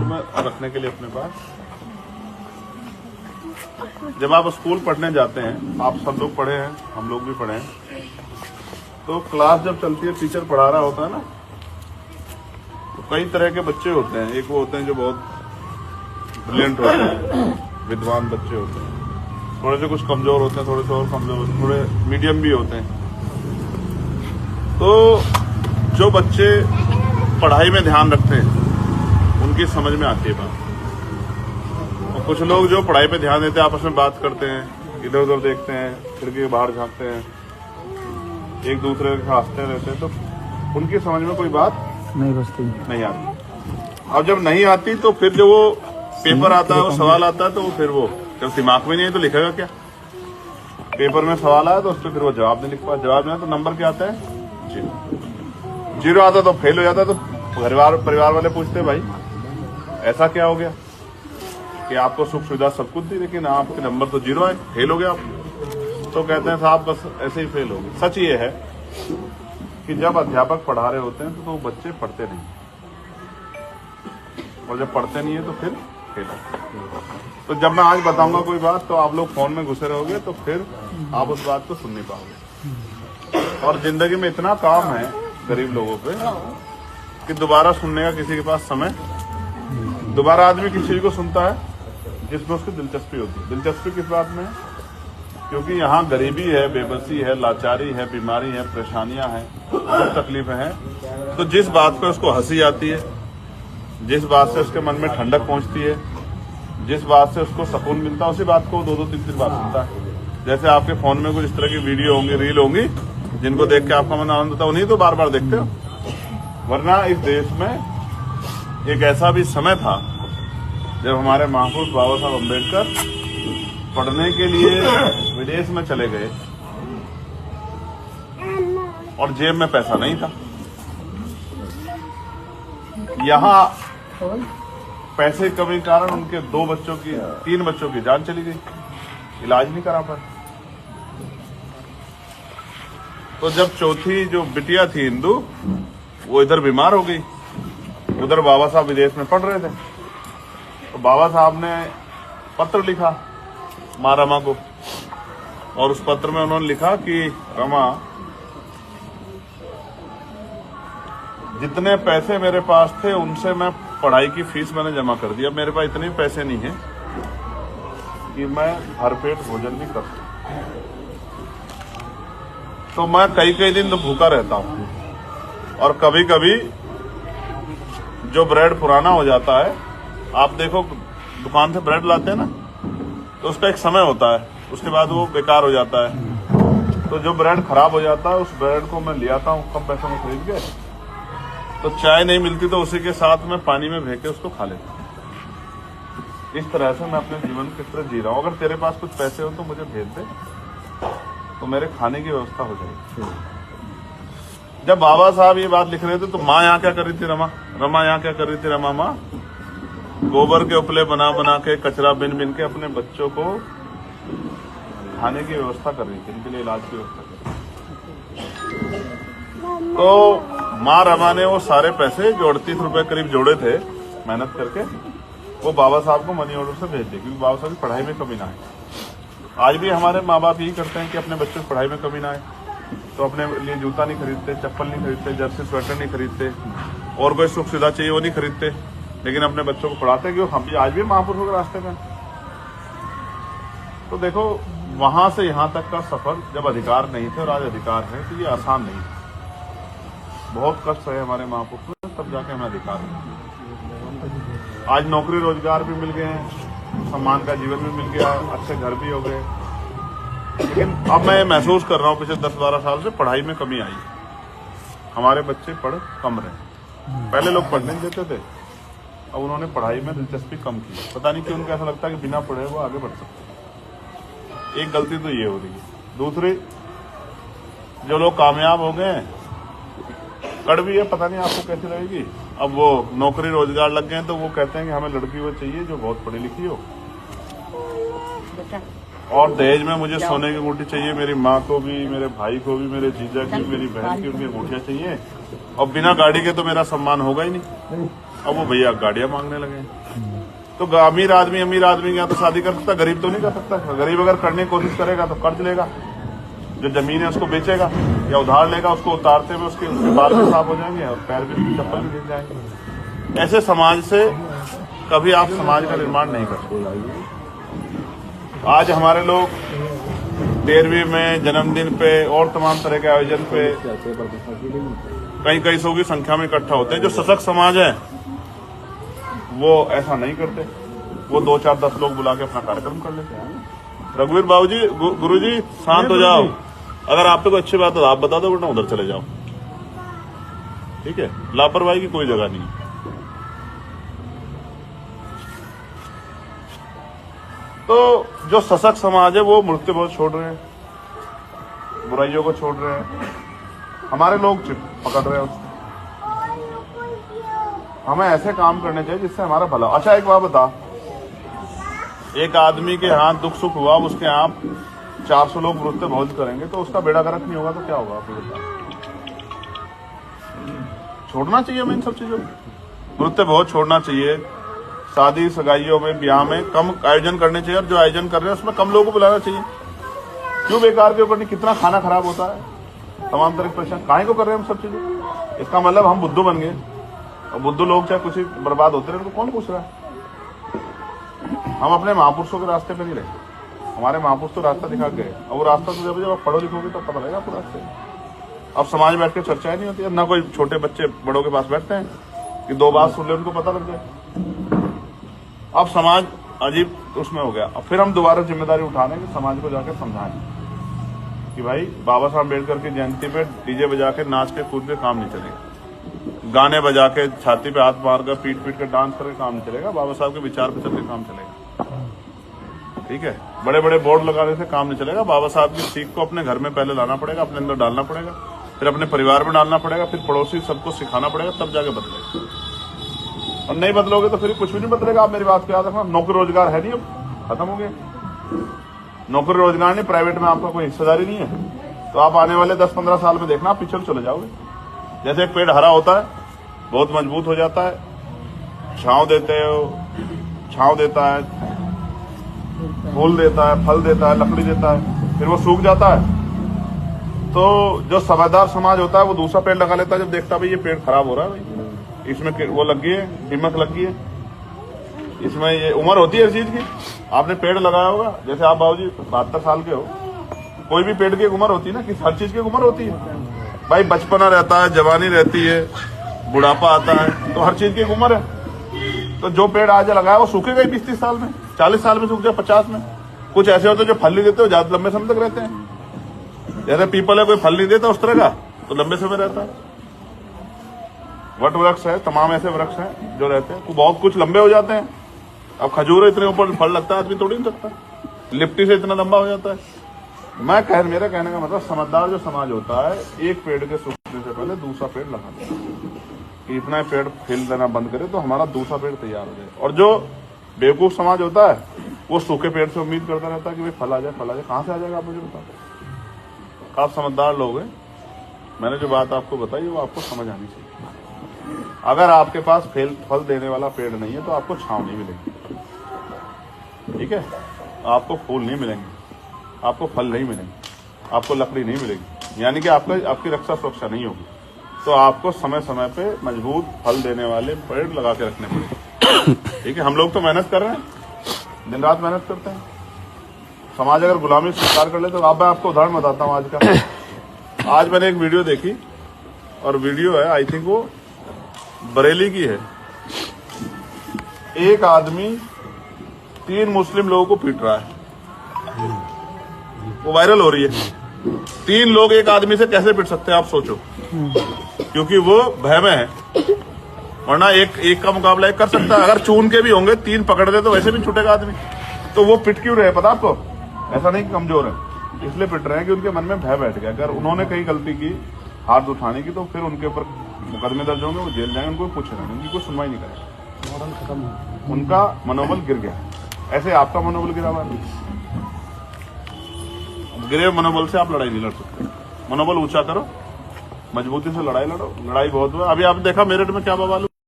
में रखने के लिए अपने पास। जब आप स्कूल पढ़ने जाते हैं, आप सब लोग पढ़े हैं, हम लोग भी पढ़े हैं, तो क्लास जब चलती है, टीचर पढ़ा रहा होता है ना, तो कई तरह के बच्चे होते हैं। एक वो होते हैं जो बहुत ब्रिलियंट होते हैं, विद्वान बच्चे होते हैं, थोड़े से कुछ कमजोर होते हैं, थोड़े से और कमजोर होते हैं, थोड़े मीडियम भी होते हैं। तो जो बच्चे पढ़ाई में ध्यान रखते हैं उनकी समझ में आती है बात, और कुछ लोग जो पढ़ाई पे ध्यान देते हैं आपस में बात करते हैं, इधर उधर देखते हैं, खिड़की के बाहर झांकते हैं, एक दूसरे से हंसते रहते हैं, तो उनकी समझ में कोई बात नहीं आती। अब जब नहीं आती तो फिर जो वो पेपर आता है, वो सवाल आता है, तो फिर वो जब दिमाग में नहीं है तो लिखेगा क्या? पेपर में सवाल आया तो उस पर फिर वो जवाब नहीं लिख पाया, जवाब नहीं, तो नंबर क्या आता है? 0 आता तो फेल हो जाता। तो परिवार वाले पूछते भाई ऐसा क्या हो गया कि आपको सुख सुविधा सब कुछ दी, लेकिन आपके नंबर तो 0 आए, फेल हो गया आप। तो कहते हैं साहब बस ऐसे ही फेल हो गए। सच ये है कि जब अध्यापक पढ़ा रहे होते हैं तो वो बच्चे पढ़ते नहीं, और जब पढ़ते नहीं है तो फिर फेल होते। तो जब मैं आज बताऊंगा कोई बात तो आप लोग फोन में घुसे रहोगे, तो फिर आप उस बात को सुन नहीं पाओगे। और जिंदगी में इतना काम है गरीब लोगों पे कि दोबारा सुनने का किसी के पास समय, दोबारा आदमी किसी चीज को सुनता है जिसमें उसकी दिलचस्पी होती है। दिलचस्पी किस बात में है? क्योंकि यहाँ गरीबी है, बेबसी है, लाचारी है, बीमारी है, परेशानियां हैं, बहुत तकलीफें हैं। तो जिस बात पे उसको हंसी आती है, जिस बात से उसके मन में ठंडक पहुंचती है, जिस बात से उसको सुकून मिलता है, उसी बात को 2-2, 3-3 बार सुनता है। जैसे आपके फोन में कुछ इस तरह की वीडियो होंगी, रील होंगी, जिनको देख के आपका मन आनंद होता है, उन्हीं तो बार बार देखते हो। वरना इस देश में एक ऐसा भी समय था जब हमारे महापुरुष बाबा साहब अम्बेडकर पढ़ने के लिए विदेश में चले गए और जेब में पैसा नहीं था। यहाँ पैसे की कमी के कारण उनके 3 बच्चों की जान चली गई, इलाज नहीं करा पाए। तो जब चौथी जो बिटिया थी हिंदू, वो इधर बीमार हो गई, उधर बाबा साहब विदेश में पढ़ रहे थे, तो बाबा साहब ने पत्र लिखा माँ रमा को, और उस पत्र में उन्होंने लिखा कि रमा, जितने पैसे मेरे पास थे उनसे मैं पढ़ाई की फीस मैंने जमा कर दिया, मेरे पास इतने पैसे नहीं है कि मैं भरपेट भोजन भी कर सकूं, तो मैं कई दिन तो भूखा रहता हूं। और कभी कभी जो ब्रेड पुराना हो जाता है, आप देखो दुकान से ब्रेड लाते हैं ना, तो उसका एक समय होता है, उसके बाद वो बेकार हो जाता है। तो जो ब्रेड खराब हो जाता है, उस ब्रेड को मैं ले आता हूँ कम पैसों में खरीद के, तो चाय नहीं मिलती तो उसी के साथ में पानी में भेज के उसको खा लेता हूँ। इस तरह से मैं अपने जीवन किस तरह जी रहा हूँ। अगर तेरे पास कुछ पैसे हो तो मुझे भेज दे, तो मेरे खाने की व्यवस्था हो जाएगी। जब बाबा साहब ये बात लिख रहे थे तो माँ यहाँ क्या कर रही थी? रमा यहाँ क्या कर रही थी? रमा माँ गोबर के उपले बना बना के, कचरा बिन बिन के अपने बच्चों को खाने की व्यवस्था कर रही थी, इनके लिए इलाज की व्यवस्था कर रही थी। तो माँ रमा ने वो सारे पैसे जो 38 रुपए करीब जोड़े थे मेहनत करके, वो बाबा साहब को मनी ऑर्डर से भेज दिए, क्योंकि बाबा साहब की पढ़ाई में कमी ना आए। आज भी हमारे माँ बाप यही करते हैं कि अपने बच्चों की पढ़ाई में कमी ना आए, तो अपने लिए जूता नहीं खरीदते, चप्पल नहीं खरीदते, जर्सी स्वेटर नहीं खरीदते, और कोई सुख सुविधा चाहिए वो नहीं खरीदते, लेकिन अपने बच्चों को पढ़ाते हैं। क्यों? हम भी आज भी महापुरुषों के रास्ते में। तो देखो, वहां से यहां तक का सफर जब अधिकार नहीं थे और आज अधिकार है, तो ये आसान नहीं है, बहुत कष्ट है हमारे महापुरुषों ने, तब जाके हमें अधिकार है। आज नौकरी रोजगार भी मिल गए हैं, सम्मान का जीवन भी मिल गया है, अच्छे घर भी हो गए, लेकिन अब मैं महसूस कर रहा हूँ पिछले 10-12 साल से पढ़ाई में कमी आई है। हमारे बच्चे पढ़ कम रहे। पहले लोग पढ़ने नहीं देते थे, अब उन्होंने पढ़ाई में दिलचस्पी कम की। पता नहीं क्यों उनको ऐसा लगता है कि बिना पढ़े वो आगे बढ़ सकते। एक गलती तो ये हो रही है। दूसरी, जो लोग कामयाब हो गए हैं, कड़वी है, पता नहीं आपको कैसी लगेगी, अब वो नौकरी रोजगार लग गए हैं, तो वो कहते हैं कि हमें लड़की वो चाहिए जो बहुत पढ़ी लिखी हो, और दहेज में मुझे सोने की अंगूठी चाहिए, मेरी माँ को भी, मेरे भाई को भी, मेरे जीजा की, मेरी बहन की, उनकी अंगूठियां चाहिए, और बिना गाड़ी के तो मेरा सम्मान होगा ही नहीं। अब वो भैया गाड़ियां मांगने लगे। तो अमीर आदमी के यहाँ तो शादी कर सकता, गरीब तो नहीं कर सकता। गरीब अगर करने की कोशिश करेगा तो कर्ज लेगा, जो जमीन है उसको बेचेगा या उधार लेगा, उसको उतारते हुए उसके बाल भी साफ हो जाएंगे और पैर भी, चप्पल भी गिर जाएंगे। ऐसे समाज से कभी आप समाज का निर्माण नहीं कर सकते। आज हमारे लोग 13वीं में, जन्मदिन पे और तमाम तरह के आयोजन पे कई सौ की संख्या में इकट्ठा होते हैं। जो सशक्त समाज है वो ऐसा नहीं करते, वो 2, 4, 10 लोग बुला के अपना कार्यक्रम कर लेते हैं। रघुवीर बाबूजी, गुरुजी शांत हो जाओ, अगर आप पे कोई अच्छी बात है तो आप बता दो, वरना उधर चले जाओ, ठीक है। लापरवाही की कोई जगह नहीं है। तो जो सशक्त समाज है वो मृत्यु बहुत छोड़ रहे हैं, बुराइयों को छोड़ रहे हैं। हमारे लोग पकड़ रहे हैं उसको। हमें ऐसे काम करने चाहिए जिससे हमारा भला। अच्छा एक बात बता, एक आदमी के यहाँ दुख सुख हुआ, उसके यहाँ 400 लोग मृत्यु भोज करेंगे तो उसका बेड़ा गर्क नहीं होगा तो क्या होगा? आपको बता। छोड़ना चाहिए हमें इन सब चीजों को, मृत्यु भोज छोड़ना चाहिए। शादी सगाइयों में, ब्याह में कम आयोजन करने चाहिए, और जो आयोजन कर रहे हैं उसमें कम लोगों को बुलाना चाहिए। क्यों बेकार के ऊपर? कितना खाना खराब होता है, तमाम तरह की परेशानी काहे को कर रहे हैं हम सब चीजें? इसका मतलब हम बुद्धू बन गए, और बुद्धू लोग चाहे कुछ ही बर्बाद होते रहे, उनको कौन पूछ रहा है? हम अपने महापुरुषों के रास्ते पे नहीं रहे। हमारे महापुरुष तो रास्ता दिखा गए, और वो रास्ता तो जब आप पढ़ो लिखोगे तो पता लगेगा आपको रास्ते। अब समाज बैठ के चर्चाएं नहीं होती है, ना कोई छोटे बच्चे बड़ों के पास बैठते हैं कि 2 बात सुन ले उनको पता लग जाए। अब समाज अजीब उसमें हो गया। अब फिर हम दोबारा जिम्मेदारी उठा रहे हैं कि समाज को जाकर समझाएं कि भाई बाबा साहब अम्बेडकर की जयंती पे डीजे बजा के नाच के कूद के काम नहीं चलेगा, गाने बजा के छाती पे हाथ मार कर पीट के डांस करके काम नहीं चलेगा, बाबा साहब के विचार पे चल के काम चलेगा, ठीक है। बड़े बड़े बोर्ड लगाने से काम नहीं चलेगा। बाबा साहब की सीख को अपने घर में पहले लाना पड़ेगा, अपने अंदर डालना पड़ेगा, फिर अपने परिवार में डालना पड़ेगा, फिर पड़ोसी सबको सिखाना पड़ेगा, तब जाके बदलेगा। और नहीं बदलोगे तो फिर कुछ भी नहीं बदलेगा। आप मेरी बात को याद रखना, नौकरी रोजगार है नहीं, अब खत्म हो गया। नौकरी रोजगार नहीं, प्राइवेट में आपका कोई हिस्सेदारी नहीं है, तो आप आने वाले 10-15 साल में देखना आप पीछे चले जाओगे। जैसे एक पेड़ हरा होता है, बहुत मजबूत हो जाता है, छांव देते हो, छांव देता है, फूल देता है, फल देता है, लकड़ी देता है, फिर वो सूख जाता है। तो जो समझदार समाज होता है वो दूसरा पेड़ लगा लेता है जब देखता है भाई ये पेड़ खराब हो रहा है, भाई इसमें वो लग गई है, दीमक लग गई है, इसमें ये उम्र होती है हर चीज की। आपने पेड़ लगाया होगा, जैसे आप बाबूजी 72 साल के हो, कोई भी पेड़ की एक उम्र होती है ना, कि हर चीज की एक उम्र होती है भाई। बचपना रहता है, जवानी रहती है, बुढ़ापा आता है, तो हर चीज की एक उम्र है। तो जो पेड़ आज लगाया वो सूखेगा ही 20-30 साल में, 40 साल में सूख जाए, 50 में। कुछ ऐसे होते हैं जो फल नहीं देते हो, ज्यादा लंबे समय तक रहते हैं। जैसे पीपल है, कोई फल नहीं देता उस तरह का, तो लंबे समय रहता है। वट वृक्ष है, तमाम ऐसे वृक्ष हैं जो रहते हैं, बहुत कुछ लंबे हो जाते हैं। अब खजूर इतने ऊपर फल लगता है, आदमी तोड़ नहीं सकता, लिप्टी से इतना लंबा हो जाता है। मेरा कहने का मतलब, समझदार जो समाज होता है, एक पेड़ के सूखने से पहले दूसरा पेड़ लगा देता है। इतना पेड़ फैल देना बंद करे तो हमारा दूसरा पेड़ तैयार हो जाए। और जो बेवकूफ समाज होता है वो सूखे पेड़ से उम्मीद करता रहता है कि भाई फल आ जाए, फल आ जाए। कहां से आ जाएगा आप मुझे बताओ। आप समझदार लोग हैं, मैंने जो बात आपको बताई वो आपको समझ आनी चाहिए। अगर आपके पास फल देने वाला पेड़ नहीं है तो आपको छांव नहीं मिलेगी, ठीक है। आपको फूल नहीं मिलेंगे, आपको फल नहीं मिलेंगे, आपको लकड़ी नहीं मिलेगी, यानी कि आपकी रक्षा सुरक्षा नहीं होगी। तो आपको समय समय पे मजबूत फल देने वाले पेड़ लगा के रखने पड़ेंगे, ठीक है। हम लोग तो मेहनत कर रहे हैं, दिन रात मेहनत करते हैं। समाज अगर गुलामी स्वीकार कर ले तो मैं आपको उदाहरण बताता हूँ आज का। आज मैंने एक वीडियो देखी, और वीडियो है, आई थिंक वो बरेली की है। एक आदमी 3 मुस्लिम लोगों को पीट रहा है, वो वायरल हो रही है। 3 लोग एक आदमी से कैसे पीट सकते हैं आप सोचो, क्योंकि वो भय में है, वरना एक का मुकाबला एक कर सकता है। अगर चून के भी होंगे, 3 पकड़ दे तो वैसे भी छूटेगा आदमी। तो वो पिट क्यों रहे पता आपको? ऐसा नहीं कि कमजोर है, इसलिए पिट रहे हैं कि उनके मन में भय बैठ गया। अगर उन्होंने कहीं गलती की हाथ उठाने की तो फिर उनके ऊपर मुकदमे दर्ज होंगे, वो जेल जाएंगे, उनको पूछेगा, उनकी कोई सुनवाई नहीं करेगा, उनका मनोबल गिर गया। ऐसे आपका मनोबल गिरा हुआ है, गिरे मनोबल से आप लड़ाई नहीं लड़ सकते। मनोबल ऊंचा करो, मजबूती से लड़ाई लड़ो। लड़ाई बहुत हुआ, अभी आप देखा मेरठ में क्या बवाल।